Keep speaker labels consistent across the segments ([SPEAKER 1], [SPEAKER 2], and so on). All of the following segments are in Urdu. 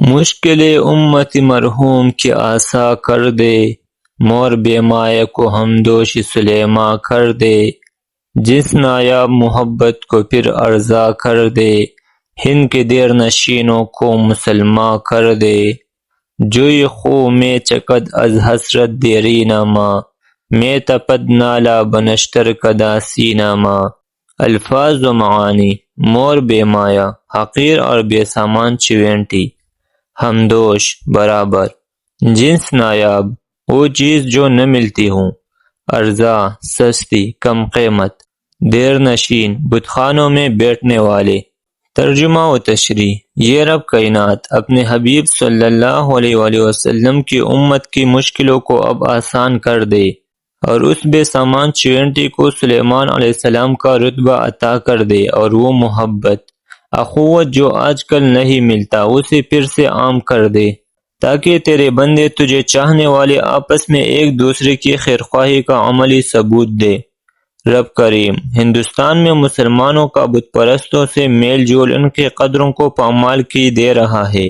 [SPEAKER 1] مشکل امت مرحوم کی آسا کر دے، مور بے مایہ کو ہمدوش سلیماں کر دے، جس نایاب محبت کو پھر ارضا کر دے، ہند کے دیر نشینوں کو مسلماں کر دے، جوئی خو میں چکد از حسرت دیری نما، میں تپد نالا بنشتر کدا سینما۔ الفاظ و معانی: مور بے مایہ، حقیر اور بے سامان چیونٹی، ہمدوش برابر، جنس نایاب، وہ چیز جو نہ ملتی ہوں، ارزاں سستی کم قیمت، دیر نشین بت خانوں میں بیٹھنے والے۔ ترجمہ و تشریح: یہ رب کائنات اپنے حبیب صلی اللہ علیہ وآلہ وسلم کی امت کی مشکلوں کو اب آسان کر دے، اور اس بے سامان چیونٹی کو سلیمان علیہ السلام کا رتبہ عطا کر دے، اور وہ محبت، اخوت جو آج کل نہیں ملتا اسے پھر سے عام کر دے، تاکہ تیرے بندے تجھے چاہنے والے آپس میں ایک دوسرے کی خیرخواہی کا عملی ثبوت دے۔ رب کریم ہندوستان میں مسلمانوں کا بت پرستوں سے میل جول ان کے قدروں کو پامال کی دے رہا ہے،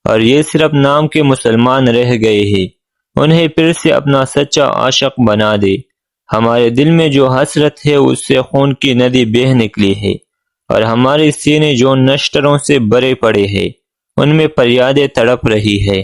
[SPEAKER 1] اور یہ صرف نام کے مسلمان رہ گئے ہیں، انہیں پھر سے اپنا سچا عاشق بنا دے۔ ہمارے دل میں جو حسرت ہے اس سے خون کی ندی بہہ نکلی ہے، اور ہمارے سینے جو نشتروں سے بھرے پڑے ہیں ان میں فریادیں تڑپ رہی ہے۔